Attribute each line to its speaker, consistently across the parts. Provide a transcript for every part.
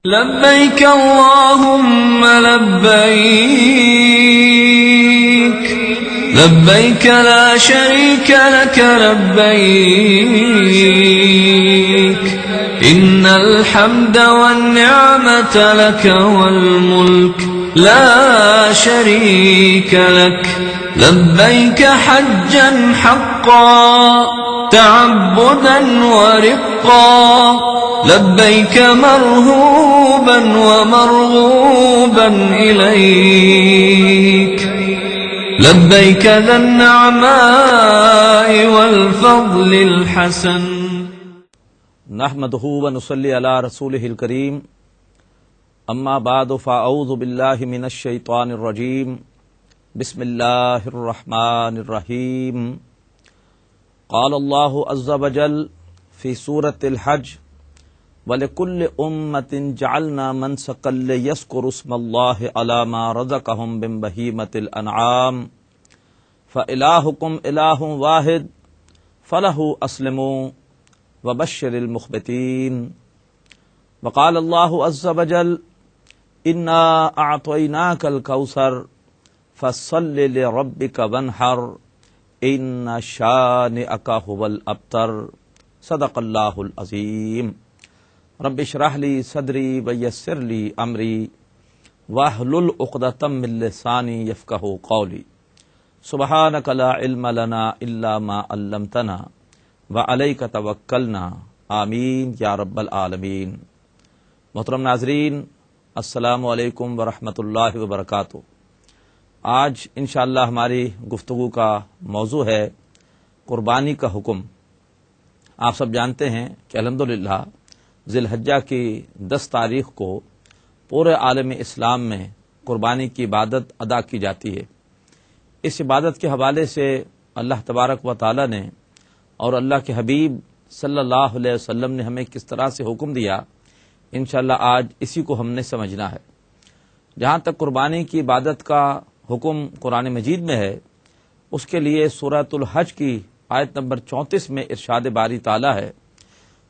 Speaker 1: لبيك اللهم لبيك لبيك لا شريك لك لبيك إن الحمد والنعمة لك والملك لا شريك لك لبيك حجا حقا تعبدا ورقا لبيك مرهوبا ومرغوبا إليك لبيك ذا النعماء والفضل الحسن
Speaker 2: نحمده ونصلي على رسوله الكريم اما بعد فاعوذ بالله من الشيطان الرجيم بسم الله الرحمن الرحيم قال الله عز وجل في سورة الحج وَلِكُلِّ أُمَّةٍ جَعَلْنَا مَنْسَكًا لِيَذْكُرُوا اسْمَ اللَّهِ عَلَى مَا رَزَقَهُم مِّن بَهِيمَةِ الْأَنْعَامِ فَإِلَٰهُكُمْ إِلَٰهٌ وَاحِدٌ فَلَهُ أَسْلِمُوا وَبَشِّرِ الْمُخْبِتِينَ وقال الله عز وجل إِنَّا أَعْطَيْنَاكَ الْكَوْثَرَ فَصَلِّ لِرَبِّكَ وَانْحَرْ إِنَّ شَانِئَكَ هُوَ الْأَبْتَرُ صدق اللہ العظیم رب اشرح لی صدری ویسر لی امری واحلل عقدۃ من لسانی یفقہوا قولی سبحانک لا علم لنا الا ما علمتنا وعلیک توکلنا آمین یا رب العالمین۔ محترم ناظرین، السلام علیکم ورحمۃ اللہ وبرکاتہ۔ آج انشاءاللہ ہماری گفتگو کا موضوع ہے قربانی کا حکم۔ آپ سب جانتے ہیں کہ الحمدللہ ذی الحجہ کی 10 تاریخ کو پورے عالم اسلام میں قربانی کی عبادت ادا کی جاتی ہے۔ اس عبادت کے حوالے سے اللہ تبارک و تعالی نے اور اللہ کے حبیب صلی اللہ علیہ وسلم نے ہمیں کس طرح سے حکم دیا، انشاءاللہ آج اسی کو ہم نے سمجھنا ہے۔ جہاں تک قربانی کی عبادت کا حکم قرآن مجید میں ہے، اس کے لیے سورۃ الحج کی آیت نمبر 34 میں ارشاد باری تعالیٰ ہے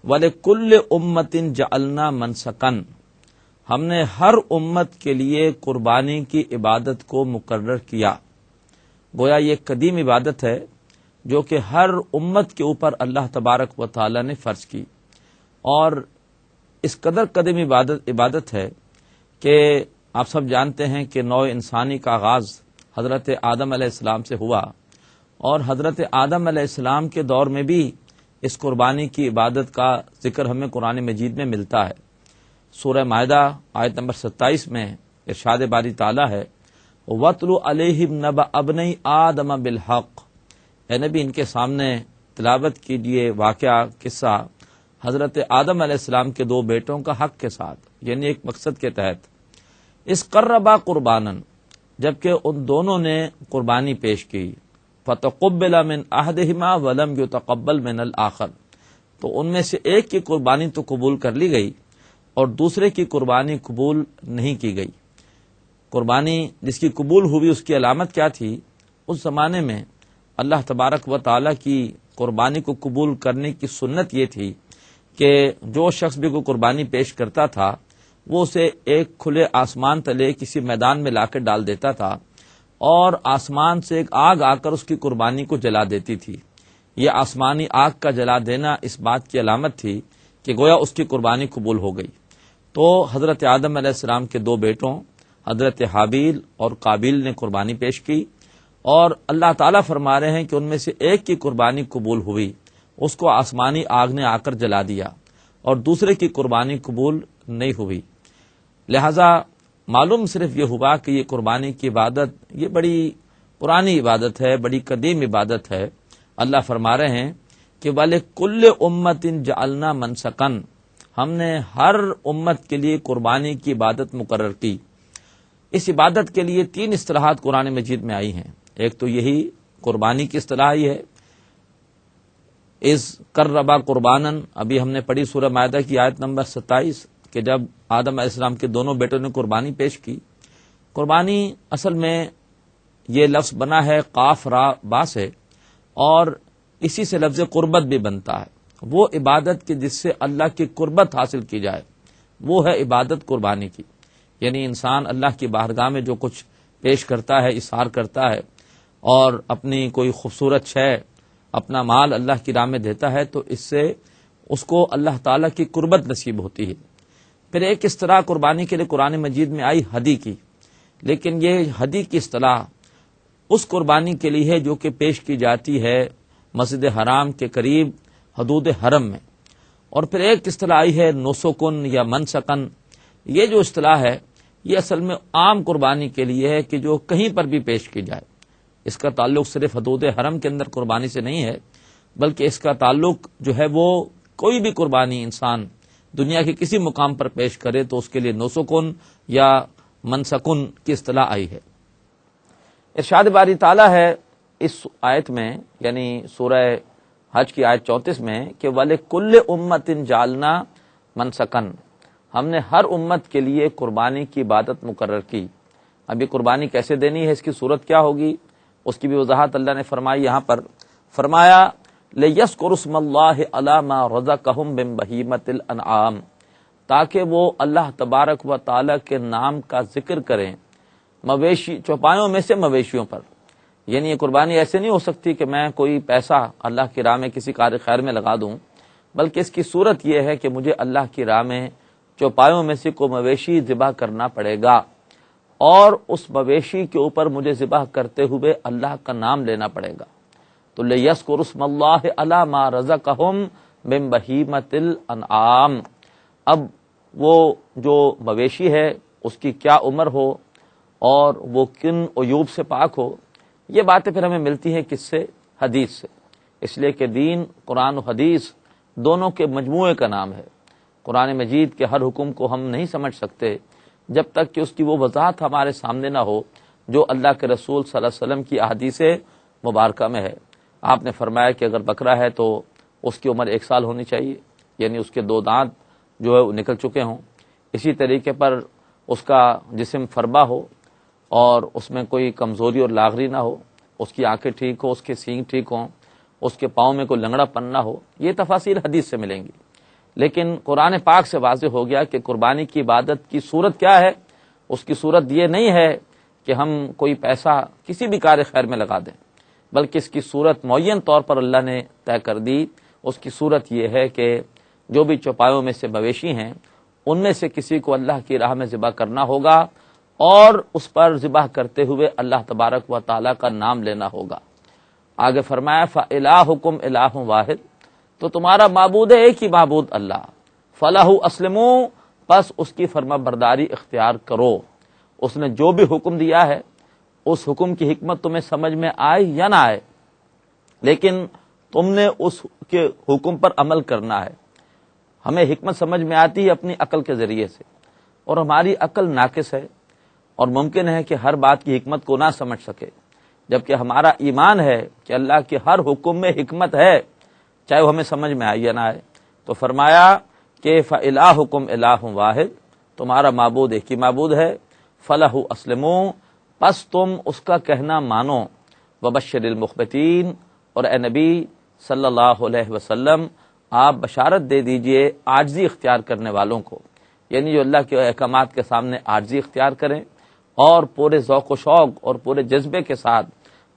Speaker 2: وَلِكُلِّ أُمَّةٍ جَعَلْنَا مَنْسَكًا، ہم نے ہر امت کے لیے قربانی کی عبادت کو مقرر کیا۔ گویا یہ قدیم عبادت ہے جو کہ ہر امت کے اوپر اللہ تبارک و تعالیٰ نے فرض کی، اور اس قدر قدیم عبادت ہے کہ آپ سب جانتے ہیں کہ نوع انسانی کا آغاز حضرت آدم علیہ السلام سے ہوا، اور حضرت آدم علیہ السلام کے دور میں بھی اس قربانی کی عبادت کا ذکر ہمیں قرآن مجید میں ملتا ہے۔ سورہ مائدہ آیت نمبر 27 میں ارشاد باری تعالیٰ ہے وَاتْلُ عَلَيْهِمْ نَبَأَ ابْنَيْ آدَمَ بِالْحَقِّ، اے نبی ان کے سامنے تلاوت کیجئے واقعہ قصہ حضرت آدم علیہ السلام کے 2 بیٹوں کا حق کے ساتھ، یعنی ایک مقصد کے تحت۔ اس قربا قربانن، جبکہ ان دونوں نے قربانی پیش کی، فَتَقُبِّلَ مِنْ أَحَدِهِمَا وَلَمْ يُتَقَبَّلْ مِنَ الْآخَرِ، تو ان میں سے ایک کی قربانی تو قبول کر لی گئی اور دوسرے کی قربانی قبول نہیں کی گئی۔ قربانی جس کی قبول ہوئی اس کی علامت کیا تھی؟ اس زمانے میں اللہ تبارک و تعالیٰ کی قربانی کو قبول کرنے کی سنت یہ تھی کہ جو شخص بھی کوئی قربانی پیش کرتا تھا وہ اسے ایک کھلے آسمان تلے کسی میدان میں لا کر ڈال دیتا تھا، اور آسمان سے ایک آگ آ کر اس کی قربانی کو جلا دیتی تھی۔ یہ آسمانی آگ کا جلا دینا اس بات کی علامت تھی کہ گویا اس کی قربانی قبول ہو گئی۔ تو حضرت آدم علیہ السلام کے 2 بیٹوں حضرت حابیل اور قابیل نے قربانی پیش کی، اور اللہ تعالیٰ فرما رہے ہیں کہ ان میں سے ایک کی قربانی قبول ہوئی، اس کو آسمانی آگ نے آ کر جلا دیا، اور دوسرے کی قربانی قبول نہیں ہوئی۔ لہذا معلوم صرف یہ ہوا کہ یہ قربانی کی عبادت یہ بڑی پرانی عبادت ہے، بڑی قدیم عبادت ہے۔ اللہ فرما رہے ہیں کہ وَلِكُلِّ أُمَّةٍ جَعَلْنَا مَنْسَكًا، ہم نے ہر امت کے لیے قربانی کی عبادت مقرر کی۔ اس عبادت کے لیے 3 اصطلاحات قرآن مجید میں آئی ہیں۔ ایک تو یہی قربانی کی اصطلاح ہی ہے، اِذْ قَرَّبَ قُرْبَانًا، ابھی ہم نے پڑھی سورہ مائدہ کی آیت نمبر 27 کہ جب آدم علیہ السلام کے دونوں بیٹوں نے قربانی پیش کی۔ قربانی اصل میں یہ لفظ بنا ہے قاف را با سے، اور اسی سے لفظ قربت بھی بنتا ہے۔ وہ عبادت کی جس سے اللہ کی قربت حاصل کی جائے، وہ ہے عبادت قربانی کی، یعنی انسان اللہ کی بارگاہ میں جو کچھ پیش کرتا ہے، اظہار کرتا ہے اور اپنی کوئی خوبصورت شے، اپنا مال اللہ کی راہ میں دیتا ہے، تو اس سے اس کو اللہ تعالیٰ کی قربت نصیب ہوتی ہے۔ پھر ایک اصطلاح قربانی کے لیے قرآن مجید میں آئی ہدی کی، لیکن یہ ہدی کی اصطلاح اس قربانی کے لیے ہے جو کہ پیش کی جاتی ہے مسجد حرام کے قریب حدود حرم میں۔ اور پھر ایک اصطلاح آئی ہے نسکن یا منسکن۔ یہ جو اصطلاح ہے یہ اصل میں عام قربانی کے لیے ہے کہ جو کہیں پر بھی پیش کی جائے، اس کا تعلق صرف حدود حرم کے اندر قربانی سے نہیں ہے، بلکہ اس کا تعلق جو ہے وہ کوئی بھی قربانی انسان دنیا کے کسی مقام پر پیش کرے تو اس کے لیے نسکن یا منسکن کی اصطلاح آئی ہے۔ ارشاد باری تعالیٰ ہے اس آیت میں، یعنی سورہ حج کی آیت 34 میں، کہ وَلِكُلِّ أُمَّةٍ جَعَلْنَا مَنْسَكًا، ہم نے ہر امت کے لیے قربانی کی عبادت مقرر کی۔ ابھی قربانی کیسے دینی ہے، اس کی صورت کیا ہوگی، اس کی بھی وضاحت اللہ نے فرمائی۔ یہاں پر فرمایا لِيَذْكُرُوا اسْمَ اللَّهِ عَلَىٰ مَا رَزَقَهُم مِّن بَهِيمَةِ الْأَنْعَامِ، تاکہ وہ اللہ تبارک و تعالی کے نام کا ذکر کریں مویشی چوپایوں میں سے مویشیوں پر۔ یعنی یہ قربانی ایسے نہیں ہو سکتی کہ میں کوئی پیسہ اللہ کی راہ میں کسی کار خیر میں لگا دوں، بلکہ اس کی صورت یہ ہے کہ مجھے اللہ کی راہ میں چوپایوں میں سے کوئی مویشی ذبح کرنا پڑے گا، اور اس مویشی کے اوپر مجھے ذبح کرتے ہوئے اللہ کا نام لینا پڑے گا۔ تو لِيَذْكُرُوا اسْمَ اللَّهِ عَلَىٰ مَا رَزَقَهُم مِّن بَهِيمَةِ الْأَنْعَامِ۔ اب وہ جو مویشی ہے اس کی کیا عمر ہو اور وہ کن عیوب سے پاک ہو، یہ باتیں پھر ہمیں ملتی ہیں کس سے؟ حدیث سے، اس لیے کہ دین قرآن و حدیث دونوں کے مجموعے کا نام ہے۔ قرآن مجید کے ہر حکم کو ہم نہیں سمجھ سکتے جب تک کہ اس کی وہ وضاحت ہمارے سامنے نہ ہو جو اللہ کے رسول صلی اللہ علیہ وسلم کی احادیث مبارکہ میں ہے۔ آپ نے فرمایا کہ اگر بکرا ہے تو اس کی عمر 1 سال ہونی چاہیے، یعنی اس کے 2 دانت جو ہے وہ نکل چکے ہوں۔ اسی طریقے پر اس کا جسم فربا ہو اور اس میں کوئی کمزوری اور لاغری نہ ہو، اس کی آنکھیں ٹھیک ہو، اس کے سینگ ٹھیک ہوں، اس کے پاؤں میں کوئی لنگڑا پن نہ ہو۔ یہ تفاصیل حدیث سے ملیں گی، لیکن قرآن پاک سے واضح ہو گیا کہ قربانی کی عبادت کی صورت کیا ہے۔ اس کی صورت یہ نہیں ہے کہ ہم کوئی پیسہ کسی بھی کار خیر میں لگا دیں، بلکہ اس کی صورت معین طور پر اللہ نے طے کر دی۔ اس کی صورت یہ ہے کہ جو بھی چوپایوں میں سے مویشی ہیں ان میں سے کسی کو اللہ کی راہ میں ذبح کرنا ہوگا، اور اس پر ذبح کرتے ہوئے اللہ تبارک و تعالیٰ کا نام لینا ہوگا۔ آگے فرمایا فَإِلَٰهُكُمْ إِلَٰهٌ وَاحِدٌ، تو تمہارا معبود ہے ایک ہی معبود اللہ، فَلَهُ أَسْلِمُوا، پس اس کی فرما برداری اختیار کرو۔ اس نے جو بھی حکم دیا ہے اس حکم کی حکمت تمہیں سمجھ میں آئے یا نہ آئے، لیکن تم نے اس کے حکم پر عمل کرنا ہے۔ ہمیں حکمت سمجھ میں آتی ہے اپنی عقل کے ذریعے سے، اور ہماری عقل ناقص ہے اور ممکن ہے کہ ہر بات کی حکمت کو نہ سمجھ سکے، جبکہ ہمارا ایمان ہے کہ اللہ کے ہر حکم میں حکمت ہے، چاہے وہ ہمیں سمجھ میں آئے یا نہ آئے۔ تو فرمایا کہ فَإِلَٰهُكُمْ إِلَٰهٌ وَاحِدٌ، تمہارا معبود ایک ہی معبود ہے، فَلَهُ أَسْلِمُوا، پس تم اس کا کہنا مانو، وَبَشِّرِ الْمُخْبِتِينَ، اور اے نبی صلی اللہ علیہ وسلم آپ بشارت دے دیجئے عاجزی اختیار کرنے والوں کو، یعنی جو اللہ کے احکامات کے سامنے عاجزی اختیار کریں اور پورے ذوق و شوق اور پورے جذبے کے ساتھ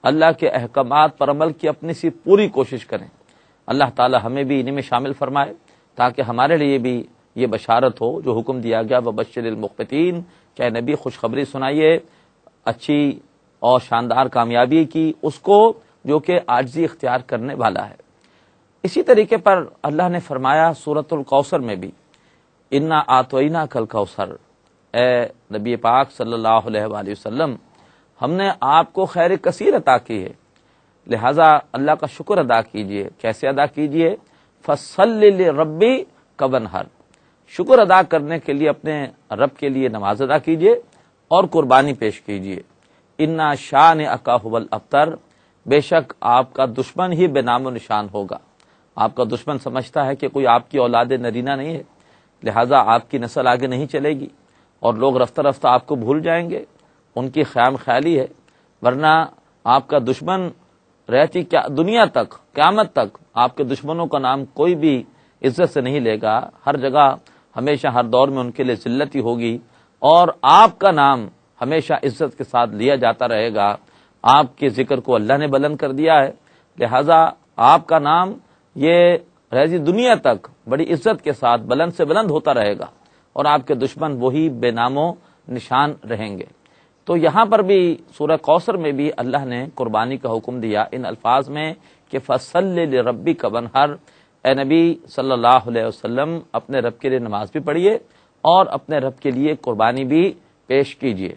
Speaker 2: اللہ کے احکامات پر عمل کی اپنی سی پوری کوشش کریں۔ اللہ تعالی ہمیں بھی انہیں میں شامل فرمائے تاکہ ہمارے لیے بھی یہ بشارت ہو جو حکم دیا گیا وبشر المخبتین، کہ نبی خوشخبری سنائیے اچھی اور شاندار کامیابی کی اس کو جو کہ عاجزی اختیار کرنے والا ہے۔ اسی طریقے پر اللہ نے فرمایا سورۃ الکوثر میں بھی انا اعطیناک الکوثر، اے نبی پاک صلی اللہ علیہ وآلہ وسلم ہم نے آپ کو خیر کثیر عطا کی ہے، لہذا اللہ کا شکر ادا کیجئے۔ کیسے ادا کیجئے؟ فصلی لربک وانحر، شکر ادا کرنے کے لیے اپنے رب کے لیے نماز ادا کیجئے اور قربانی پیش کیجئے۔ انا شانئک ھو الابتر، بے شک آپ کا دشمن ہی بے نام و نشان ہوگا۔ آپ کا دشمن سمجھتا ہے کہ کوئی آپ کی اولاد نرینہ نہیں ہے، لہذا آپ کی نسل آگے نہیں چلے گی اور لوگ رفتہ رفتہ آپ کو بھول جائیں گے، ان کی خیام خیالی ہے، ورنہ آپ کا دشمن رہتی کیا دنیا تک قیامت تک آپ کے دشمنوں کا نام کوئی بھی عزت سے نہیں لے گا، ہر جگہ ہمیشہ ہر دور میں ان کے لیے ذلت ہی ہوگی، اور آپ کا نام ہمیشہ عزت کے ساتھ لیا جاتا رہے گا۔ آپ کے ذکر کو اللہ نے بلند کر دیا ہے، لہذا آپ کا نام یہ رہی دنیا تک بڑی عزت کے ساتھ بلند سے بلند ہوتا رہے گا، اور آپ کے دشمن وہی بے نام و نشان رہیں گے۔ تو یہاں پر بھی سورہ کوثر میں بھی اللہ نے قربانی کا حکم دیا ان الفاظ میں کہ فَصَلِّ لِرَبِّكَ وَانْحَرْ، اے نبی صلی اللہ علیہ وسلم اپنے رب کے لیے نماز بھی پڑھیے اور اپنے رب کے لیے قربانی بھی پیش کیجیے۔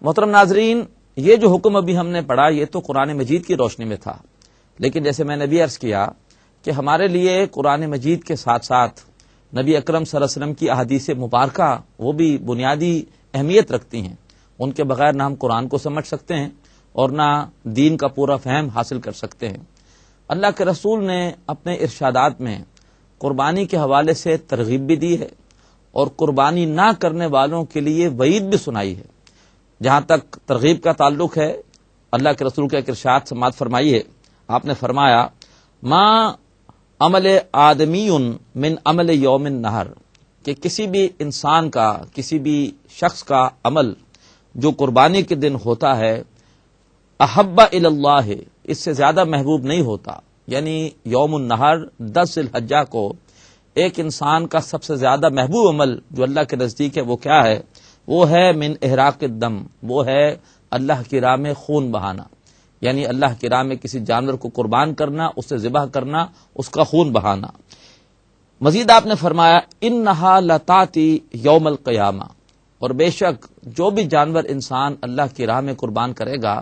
Speaker 2: محترم ناظرین، یہ جو حکم ابھی ہم نے پڑھا یہ تو قرآن مجید کی روشنی میں تھا، لیکن جیسے میں نے بھی عرض کیا کہ ہمارے لیے قرآن مجید کے ساتھ ساتھ نبی اکرم صلی اللہ علیہ وسلم کی احادیث مبارکہ وہ بھی بنیادی اہمیت رکھتی ہیں۔ ان کے بغیر نہ ہم قرآن کو سمجھ سکتے ہیں اور نہ دین کا پورا فہم حاصل کر سکتے ہیں۔ اللہ کے رسول نے اپنے ارشادات میں قربانی کے حوالے سے ترغیب بھی دی ہے اور قربانی نہ کرنے والوں کے لیے وعید بھی سنائی ہے۔ جہاں تک ترغیب کا تعلق ہے، اللہ کے رسول کا ایک ارشاد سماعت فرمائی ہے، آپ نے فرمایا ما عمل آدمی من عمل یوم النہر، کہ کسی بھی انسان کا، کسی بھی شخص کا عمل جو قربانی کے دن ہوتا ہے، احب الی اللہ، اس سے زیادہ محبوب نہیں ہوتا۔ یعنی یوم النہر 10 ذی الحجہ کو ایک انسان کا سب سے زیادہ محبوب عمل جو اللہ کے نزدیک ہے وہ کیا ہے؟ وہ ہے من احراق الدم، وہ ہے اللہ کی راہ میں خون بہانا، یعنی اللہ کی راہ میں کسی جانور کو قربان کرنا، اسے ذبح کرنا، اس کا خون بہانا۔ مزید آپ نے فرمایا انہا لتاتی یوم القیامہ، اور بے شک جو بھی جانور انسان اللہ کی راہ میں قربان کرے گا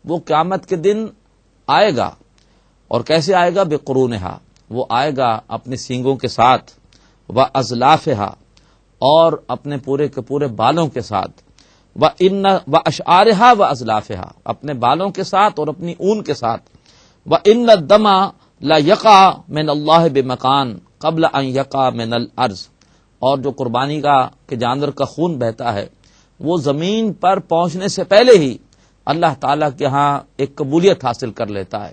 Speaker 2: وہ قیامت کے دن آئے گا، اور کیسے آئے گا؟ بقرونہا، وہ آئے گا اپنے سینگوں کے ساتھ، وازلافہا، اور اپنے پورے کے پورے بالوں کے ساتھ، واشعارہا وازلافہا، اپنے بالوں کے ساتھ اور اپنی اون کے ساتھ، وان الدم لا یقع من اللہ بمکان قبل ان یقع من الارض، اور جو قربانی کا کہ جانور کا خون بہتا ہے وہ زمین پر پہنچنے سے پہلے ہی اللہ تعالیٰ کے ہاں ایک قبولیت حاصل کر لیتا ہے۔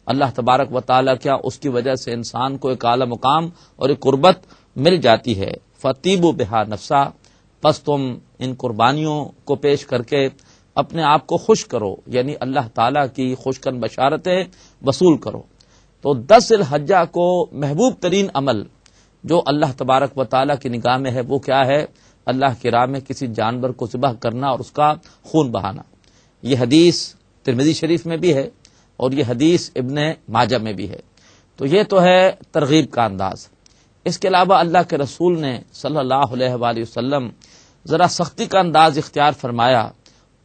Speaker 2: اللہ تبارک و تعالیٰ کیا اس کی وجہ سے انسان کو ایک اعلی مقام اور ایک قربت مل جاتی ہے۔ فطیبوا بہا نفسا، پس تم ان قربانیوں کو پیش کر کے اپنے آپ کو خوش کرو، یعنی اللہ تعالیٰ کی خوشکن بشارتیں وصول کرو۔ تو 10 ذی الحجہ کو محبوب ترین عمل جو اللہ تبارک و تعالیٰ کی نگاہ میں ہے وہ کیا ہے؟ اللہ کی راہ میں کسی جانور کو ذبح کرنا اور اس کا خون بہانا۔ یہ حدیث ترمذی شریف میں بھی ہے اور یہ حدیث ابن ماجہ میں بھی ہے۔ تو یہ تو ہے ترغیب کا انداز۔ اس کے علاوہ اللہ کے رسول نے صلی اللہ علیہ وآلہ وسلم ذرا سختی کا انداز اختیار فرمایا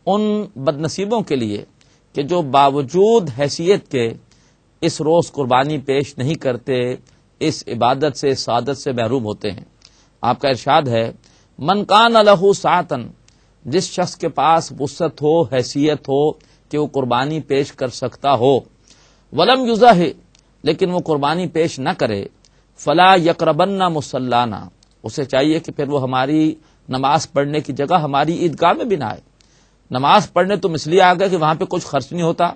Speaker 2: ان بد نصیبوں کے لیے کہ جو باوجود حیثیت کے اس روز قربانی پیش نہیں کرتے، اس عبادت سے، اس سعادت سے محروم ہوتے ہیں۔ آپ کا ارشاد ہے من کان لہ ساعتن، جس شخص کے پاس وسعت ہو، حیثیت ہو کہ وہ قربانی پیش کر سکتا ہو، ولم یضح، لیکن وہ قربانی پیش نہ کرے، فلا یقربن مصلانا، اسے چاہیے کہ پھر وہ ہماری نماز پڑھنے کی جگہ ہماری عیدگاہ میں بھی نہ آئے۔ نماز پڑھنے تم اس لیے آ گئے کہ وہاں پہ کچھ خرچ نہیں ہوتا،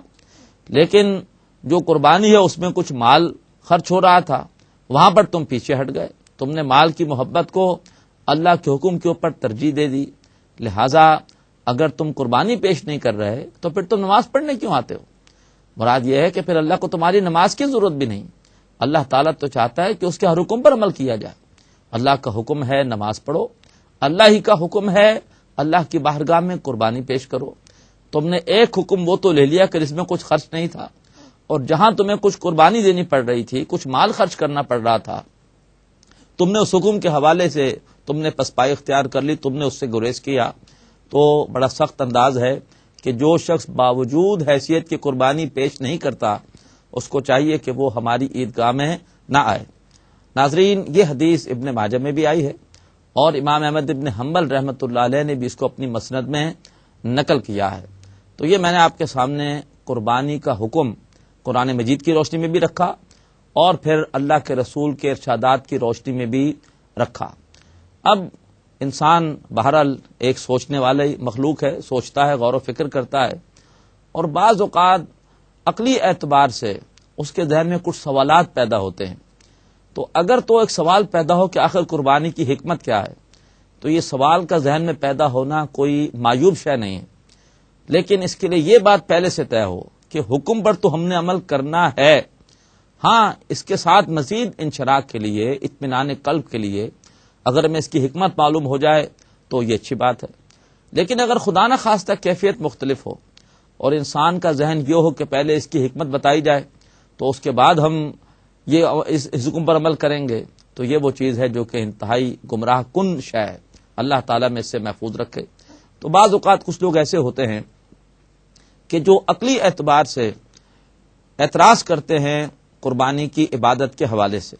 Speaker 2: لیکن جو قربانی ہے اس میں کچھ مال خرچ ہو رہا تھا، وہاں پر تم پیچھے ہٹ گئے، تم نے مال کی محبت کو اللہ کے حکم کے اوپر ترجیح دے دی، لہذا اگر تم قربانی پیش نہیں کر رہے تو پھر تم نماز پڑھنے کیوں آتے ہو؟ مراد یہ ہے کہ پھر اللہ کو تمہاری نماز کی ضرورت بھی نہیں۔ اللہ تعالیٰ تو چاہتا ہے کہ اس کے ہر حکم پر عمل کیا جائے۔ اللہ کا حکم ہے نماز پڑھو، اللہ ہی کا حکم ہے اللہ کی بارگاہ میں قربانی پیش کرو۔ تم نے ایک حکم وہ تو لے لیا کہ جس میں کچھ خرچ نہیں تھا، اور جہاں تمہیں کچھ قربانی دینی پڑ رہی تھی، کچھ مال خرچ کرنا پڑ رہا تھا، تم نے اس حکم کے حوالے سے تم نے پسپائی اختیار کر لی، تم نے اس سے گریز کیا۔ تو بڑا سخت انداز ہے کہ جو شخص باوجود حیثیت کی قربانی پیش نہیں کرتا اس کو چاہیے کہ وہ ہماری عیدگاہ میں نہ آئے۔ ناظرین، یہ حدیث ابن ماجہ میں بھی آئی ہے اور امام احمد ابن حنبل رحمۃ اللہ علیہ نے بھی اس کو اپنی مسند میں نقل کیا ہے۔ تو یہ میں نے آپ کے سامنے قربانی کا حکم قرآن مجید کی روشنی میں بھی رکھا اور پھر اللہ کے رسول کے ارشادات کی روشنی میں بھی رکھا۔ اب انسان بہرحال ایک سوچنے والی مخلوق ہے، سوچتا ہے، غور و فکر کرتا ہے، اور بعض اوقات عقلی اعتبار سے اس کے ذہن میں کچھ سوالات پیدا ہوتے ہیں۔ تو اگر تو ایک سوال پیدا ہو کہ آخر قربانی کی حکمت کیا ہے، تو یہ سوال کا ذہن میں پیدا ہونا کوئی معیوب شے نہیں ہے، لیکن اس کے لیے یہ بات پہلے سے طے ہو کہ حکم پر تو ہم نے عمل کرنا ہے، ہاں اس کے ساتھ مزید انشراح کے لیے، اطمینان قلب کے لیے اگر ہمیں اس کی حکمت معلوم ہو جائے تو یہ اچھی بات ہے۔ لیکن اگر خدا نہ خواستہ کیفیت مختلف ہو اور انسان کا ذہن یہ ہو کہ پہلے اس کی حکمت بتائی جائے تو اس کے بعد ہم یہ اس حکم پر عمل کریں گے، تو یہ وہ چیز ہے جو کہ انتہائی گمراہ کن شے ہے، اللہ تعالیٰ میں اس سے محفوظ رکھے۔ تو بعض اوقات کچھ لوگ ایسے ہوتے ہیں کہ جو عقلی اعتبار سے اعتراض کرتے ہیں قربانی کی عبادت کے حوالے سے۔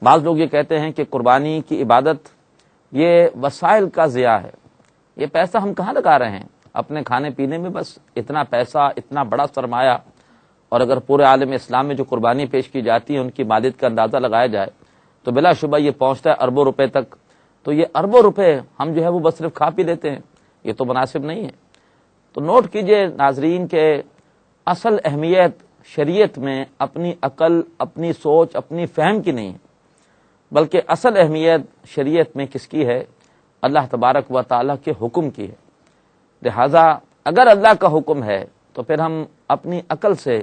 Speaker 2: بعض لوگ یہ کہتے ہیں کہ قربانی کی عبادت یہ وسائل کا ضیاع ہے، یہ پیسہ ہم کہاں لگا رہے ہیں، اپنے کھانے پینے میں بس اتنا پیسہ، اتنا بڑا سرمایہ، اور اگر پورے عالم اسلام میں جو قربانی پیش کی جاتی ہے ان کی مالیت کا اندازہ لگایا جائے تو بلا شبہ یہ پہنچتا ہے اربوں روپے تک، تو یہ اربوں روپے ہم جو ہے وہ بس صرف کھا پی لیتے ہیں، یہ تو مناسب نہیں ہے۔ تو نوٹ کیجئے ناظرین کہ اصل اہمیت شریعت میں اپنی عقل، اپنی سوچ، اپنی فہم کی نہیں ہے، بلکہ اصل اہمیت شریعت میں کس کی ہے؟ اللہ تبارک و تعالیٰ کے حکم کی ہے۔ لہذا اگر اللہ کا حکم ہے تو پھر ہم اپنی عقل سے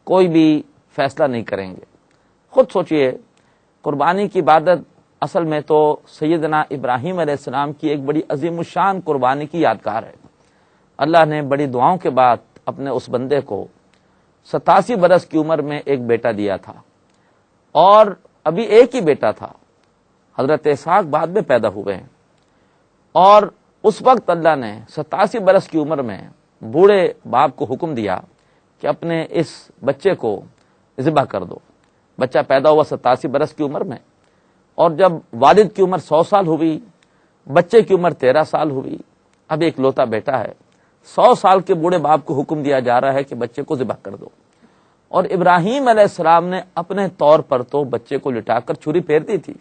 Speaker 2: کوئی بھی فیصلہ نہیں کریں گے۔ خود سوچئے، قربانی کی عبادت اصل میں تو سیدنا ابراہیم علیہ السلام کی ایک بڑی عظیم الشان قربانی کی یادگار ہے۔ اللہ نے بڑی دعاؤں کے بعد اپنے اس بندے کو 87 برس کی عمر میں ایک بیٹا دیا تھا، اور ابھی ایک ہی بیٹا تھا، حضرت اسحاق بعد میں پیدا ہوئے ہیں، اور اس وقت اللہ نے 87 برس کی عمر میں بوڑھے باپ کو حکم دیا کہ اپنے اس بچے کو ذبح کر دو۔ بچہ پیدا ہوا 87 برس کی عمر میں، اور جب والد کی عمر 100 سال ہوئی، بچے کی عمر 13 سال ہوئی، اب ایک لوتا بیٹا ہے، 100 سال کے بوڑھے باپ کو حکم دیا جا رہا ہے کہ بچے کو ذبح کر دو، اور ابراہیم علیہ السلام نے اپنے طور پر تو بچے کو لٹا کر چھری پھیر دی تھی۔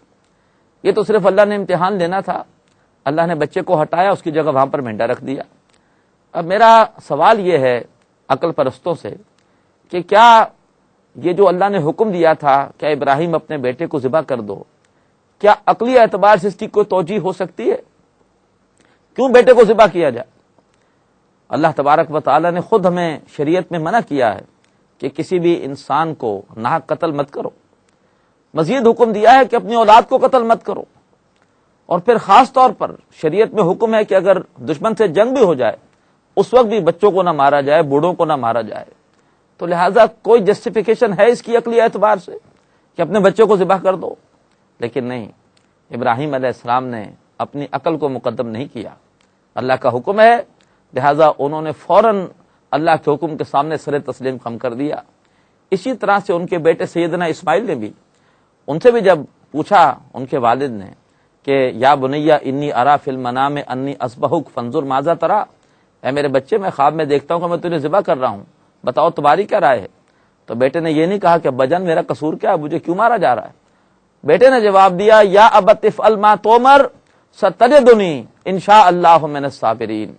Speaker 2: یہ تو صرف اللہ نے امتحان لینا تھا، اللہ نے بچے کو ہٹایا، اس کی جگہ وہاں پر مینڈا رکھ دیا۔ اب میرا سوال یہ ہے عقل پرستوں سے کہ کیا یہ جو اللہ نے حکم دیا تھا کہ ابراہیم اپنے بیٹے کو ذبح کر دو، کیا عقلی اعتبار سے اس کی کوئی توجیہ ہو سکتی ہے؟ کیوں بیٹے کو ذبح کیا جائے؟ اللہ تبارک و تعالی نے خود ہمیں شریعت میں منع کیا ہے کہ کسی بھی انسان کو ناحق قتل مت کرو، مزید حکم دیا ہے کہ اپنی اولاد کو قتل مت کرو، اور پھر خاص طور پر شریعت میں حکم ہے کہ اگر دشمن سے جنگ بھی ہو جائے اس وقت بھی بچوں کو نہ مارا جائے، بوڑھوں کو نہ مارا جائے۔ تو لہٰذا کوئی جسٹیفیکیشن ہے اس کی عقلی اعتبار سے کہ اپنے بچوں کو ذبح کر دو؟ لیکن نہیں، ابراہیم علیہ السلام نے اپنی عقل کو مقدم نہیں کیا، اللہ کا حکم ہے، لہٰذا انہوں نے فوراً اللہ کے حکم کے سامنے سر تسلیم خم کر دیا۔ اسی طرح سے ان کے بیٹے سیدنا اسماعیل نے بھی، ان سے بھی جب پوچھا ان کے والد نے کہ یا بنیا انی ارا فی المنام انی اذبحک فانظر ماذا تری، اے میرے بچے میں خواب میں دیکھتا ہوں کہ میں تجھے ذبح کر رہا ہوں، بتاؤ تمہاری کیا رائے ہے؟ تو بیٹے نے یہ نہیں کہا کہ ابا جان میرا قصور کیا ہے، مجھے کیوں مارا جا رہا ہے؟ بیٹے نے جواب دیا یا ابت افعل ما تؤمر ستجدنی ان شاء اللہ من الصابرین،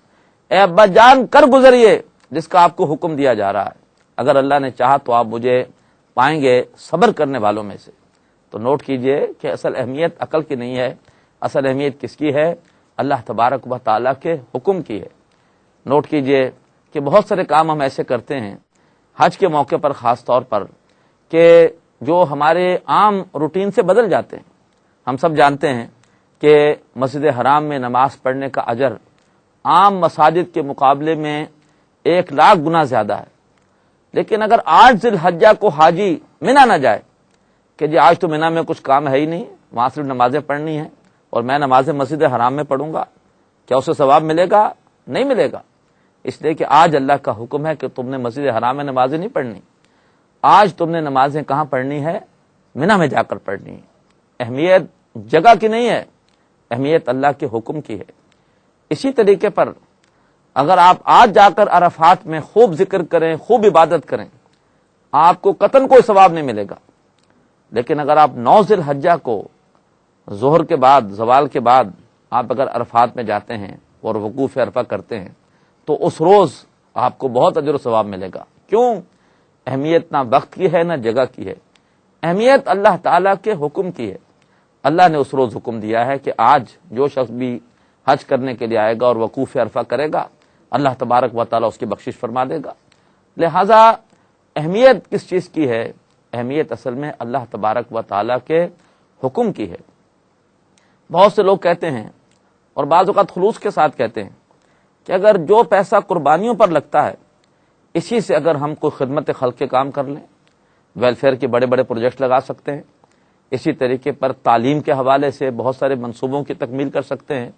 Speaker 2: اے ابا جان کر گزریے جس کا آپ کو حکم دیا جا رہا ہے، اگر اللہ نے چاہا تو آپ مجھے پائیں گے صبر کرنے والوں میں سے۔ تو نوٹ کیجئے کہ اصل اہمیت عقل کی نہیں ہے، اصل اہمیت کس کی ہے؟ اللہ تبارک و تعالیٰ کے حکم کی ہے۔ نوٹ کیجئے کہ بہت سارے کام ہم ایسے کرتے ہیں حج کے موقع پر خاص طور پر کہ جو ہمارے عام روٹین سے بدل جاتے ہیں۔ ہم سب جانتے ہیں کہ مسجد حرام میں نماز پڑھنے کا اجر عام مساجد کے مقابلے میں 1,00,000 گنا زیادہ ہے، لیکن اگر 8 ذی الحجہ کو حاجی منا نہ جائے کہ جی آج تو منا میں کچھ کام ہے ہی نہیں، وہاں صرف نمازیں پڑھنی ہیں اور میں نمازیں مسجد حرام میں پڑھوں گا، کیا اسے ثواب ملے گا؟ نہیں ملے گا، اس لیے کہ آج اللہ کا حکم ہے کہ تم نے مسجد حرام میں نمازیں نہیں پڑھنی، آج تم نے نمازیں کہاں پڑھنی ہے؟ منا میں جا کر پڑھنی ہے۔ اہمیت جگہ کی نہیں ہے، اہمیت اللہ کے حکم کی ہے۔ اسی طریقے پر اگر آپ آج جا کر عرفات میں خوب ذکر کریں، خوب عبادت کریں، آپ کو قطعاً کوئی ثواب نہیں ملے گا، لیکن اگر آپ 9 ذی الحجہ کو ظہر کے بعد، زوال کے بعد آپ اگر عرفات میں جاتے ہیں اور وقوف عرفہ کرتے ہیں تو اس روز آپ کو بہت اجر و ثواب ملے گا۔ کیوں؟ اہمیت نہ وقت کی ہے نہ جگہ کی ہے، اہمیت اللہ تعالیٰ کے حکم کی ہے. اللہ نے اس روز حکم دیا ہے کہ آج جو شخص بھی حج کرنے کے لیے آئے گا اور وقوف عرفہ کرے گا اللہ تبارک و تعالیٰ اس کی بخشش فرما دے گا. لہذا اہمیت کس چیز کی ہے؟ اہمیت اصل میں اللہ تبارک و تعالیٰ کے حکم کی ہے. بہت سے لوگ کہتے ہیں اور بعض اوقات خلوص کے ساتھ کہتے ہیں کہ اگر جو پیسہ قربانیوں پر لگتا ہے اسی سے اگر ہم کوئی خدمت خلق کے کام کر لیں، ویلفیئر کے بڑے بڑے پروجیکٹ لگا سکتے ہیں، اسی طریقے پر تعلیم کے حوالے سے بہت سارے منصوبوں کی تکمیل کر سکتے ہیں،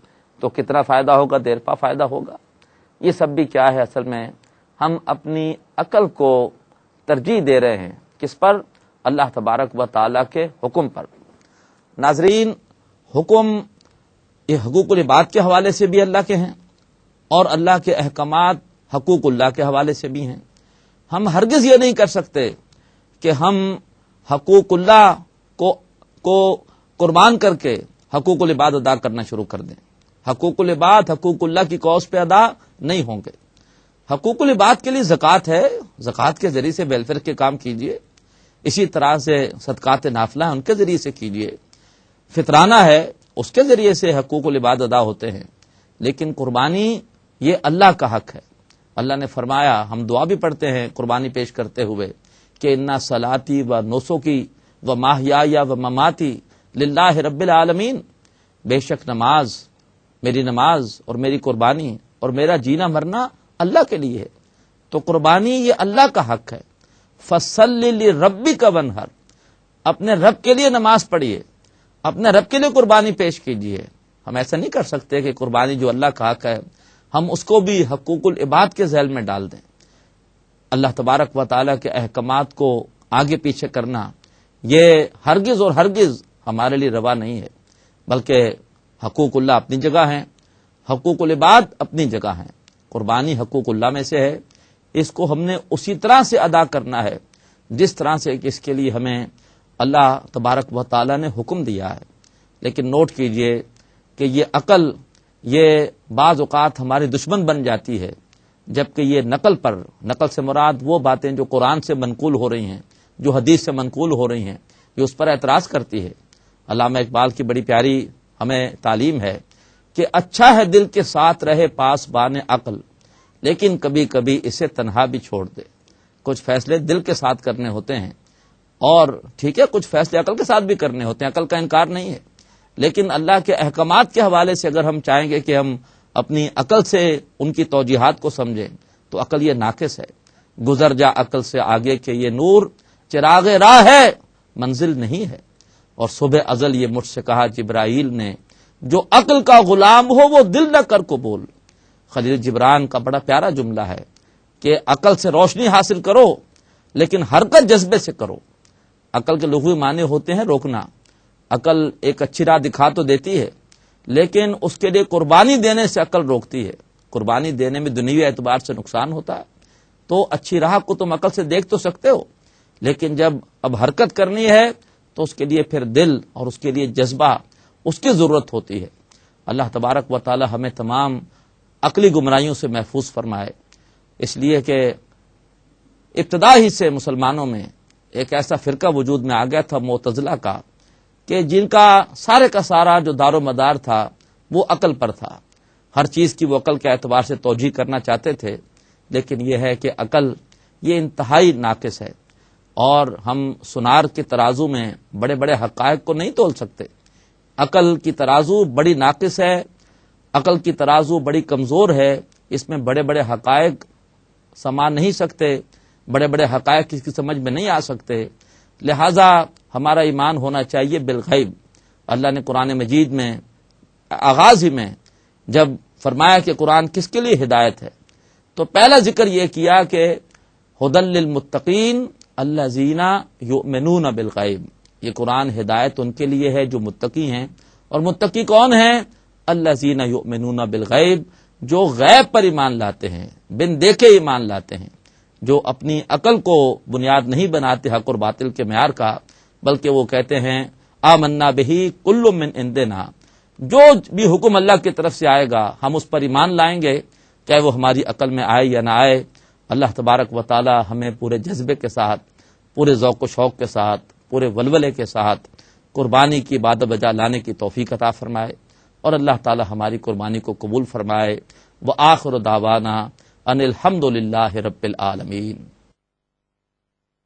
Speaker 2: تو کتنا فائدہ ہوگا، دیر پا فائدہ ہوگا. یہ سب بھی کیا ہے؟ اصل میں ہم اپنی عقل کو ترجیح دے رہے ہیں. کس پر؟ اللہ تبارک و تعالیٰ کے حکم پر. ناظرین، حکم یہ حقوق العباد کے حوالے سے بھی اللہ کے ہیں اور اللہ کے احکامات حقوق اللہ کے حوالے سے بھی ہیں. ہم ہرگز یہ نہیں کر سکتے کہ ہم حقوق اللہ کو قربان کر کے حقوق العباد ادا کرنا شروع کر دیں. حقوق العباد حقوق اللہ کی کوس پہ ادا نہیں ہوں گے. حقوق العباد کے لیے زکوٰۃ ہے، زکوٰۃ کے ذریعے سے ویلفیئر کے کام کیجیے. اسی طرح سے صدقات نافلہ ان کے ذریعے سے کیجیے. فطرانہ ہے، اس کے ذریعے سے حقوق العباد ادا ہوتے ہیں. لیکن قربانی یہ اللہ کا حق ہے. اللہ نے فرمایا، ہم دعا بھی پڑھتے ہیں قربانی پیش کرتے ہوئے کہ انا صلاتی و نسکی و ماحیایا و مماتی للہ رب العالمین، بے شک نماز، میری نماز اور میری قربانی اور میرا جینا مرنا اللہ کے لیے ہے. تو قربانی یہ اللہ کا حق ہے. فصلی لربک وانحر، اپنے رب کے لیے نماز پڑھیے، اپنے رب کے لیے قربانی پیش کیجیے. ہم ایسا نہیں کر سکتے کہ قربانی جو اللہ کا حق ہے ہم اس کو بھی حقوق العباد کے ذیل میں ڈال دیں. اللہ تبارک و تعالیٰ کے احکامات کو آگے پیچھے کرنا یہ ہرگز اور ہرگز ہمارے لیے روا نہیں ہے. بلکہ حقوق اللہ اپنی جگہ ہیں، حقوق العباد اپنی جگہ ہیں. قربانی حقوق اللہ میں سے ہے، اس کو ہم نے اسی طرح سے ادا کرنا ہے جس طرح سے کہ اس کے لیے ہمیں اللہ تبارک و تعالیٰ نے حکم دیا ہے. لیکن نوٹ کیجئے کہ یہ عقل یہ بعض اوقات ہماری دشمن بن جاتی ہے، جبکہ یہ نقل سے مراد وہ باتیں جو قرآن سے منقول ہو رہی ہیں، جو حدیث سے منقول ہو رہی ہیں، یہ اس پر اعتراض کرتی ہے. علامہ اقبال کی بڑی پیاری ہمیں تعلیم ہے کہ اچھا ہے دل کے ساتھ رہے پاس بان عقل، لیکن کبھی کبھی اسے تنہا بھی چھوڑ دے. کچھ فیصلے دل کے ساتھ کرنے ہوتے ہیں اور ٹھیک ہے کچھ فیصلے عقل کے ساتھ بھی کرنے ہوتے ہیں، عقل کا انکار نہیں ہے. لیکن اللہ کے احکامات کے حوالے سے اگر ہم چاہیں گے کہ ہم اپنی عقل سے ان کی توجیحات کو سمجھیں تو عقل یہ ناقص ہے. گزر جا عقل سے آگے کہ یہ نور چراغ راہ ہے منزل نہیں ہے. اور صبح ازل یہ مجھ سے کہا جبرائیل نے، جو عقل کا غلام ہو وہ دل نہ کر کو بول. خلیل جبران کا بڑا پیارا جملہ ہے کہ عقل سے روشنی حاصل کرو لیکن حرکت جذبے سے کرو. عقل کے لغوی معنی ہوتے ہیں روکنا. عقل ایک اچھی راہ دکھا تو دیتی ہے لیکن اس کے لیے قربانی دینے سے عقل روکتی ہے. قربانی دینے میں دنیوی اعتبار سے نقصان ہوتا ہے. تو اچھی راہ کو تم عقل سے دیکھ تو سکتے ہو لیکن جب اب حرکت کرنی ہے تو اس کے لیے پھر دل اور اس کے لیے جذبہ اس کی ضرورت ہوتی ہے. اللہ تبارک و تعالی ہمیں تمام عقلی گمراہیوں سے محفوظ فرمائے. اس لیے کہ ابتدا ہی سے مسلمانوں میں ایک ایسا فرقہ وجود میں آ گیا تھا معتزلہ کا کہ جن کا سارا جو دار و مدار تھا وہ عقل پر تھا. ہر چیز کی وہ عقل کے اعتبار سے توجیہ کرنا چاہتے تھے. لیکن یہ ہے کہ عقل یہ انتہائی ناقص ہے اور ہم سونار کے ترازو میں بڑے بڑے حقائق کو نہیں تول سکتے. عقل کی ترازو بڑی ناقص ہے، عقل کی ترازو بڑی کمزور ہے. اس میں بڑے بڑے حقائق سما نہیں سکتے، بڑے بڑے حقائق کسی کی سمجھ میں نہیں آ سکتے. لہذا ہمارا ایمان ہونا چاہیے بالغیب. اللہ نے قرآن مجید میں آغاز ہی میں جب فرمایا کہ قرآن کس کے لیے ہدایت ہے تو پہلا ذکر یہ کیا کہ ہدی للمتقین الذین یؤمنون بالغیب. یہ قرآن ہدایت ان کے لیے ہے جو متقی ہیں. اور متقی کون ہیں؟ الذین یؤمنون بالغیب، جو غیب پر ایمان لاتے ہیں، بن دیکھے ایمان لاتے ہیں، جو اپنی عقل کو بنیاد نہیں بناتے حق اور باطل کے معیار کا، بلکہ وہ کہتے ہیں آمنا بہی کل من عندنا، جو بھی حکم اللہ کی طرف سے آئے گا ہم اس پر ایمان لائیں گے چاہے وہ ہماری عقل میں آئے یا نہ آئے. اللہ تبارک و تعالی ہمیں پورے جذبے کے ساتھ، پورے ذوق و شوق کے ساتھ، پورے ولولے کے ساتھ قربانی کی عبادت بجا لانے کی توفیق عطا فرمائے، اور اللہ تعالی ہماری قربانی کو قبول فرمائے۔ وآخر دعوانا ان الحمد للہ رب العالمین۔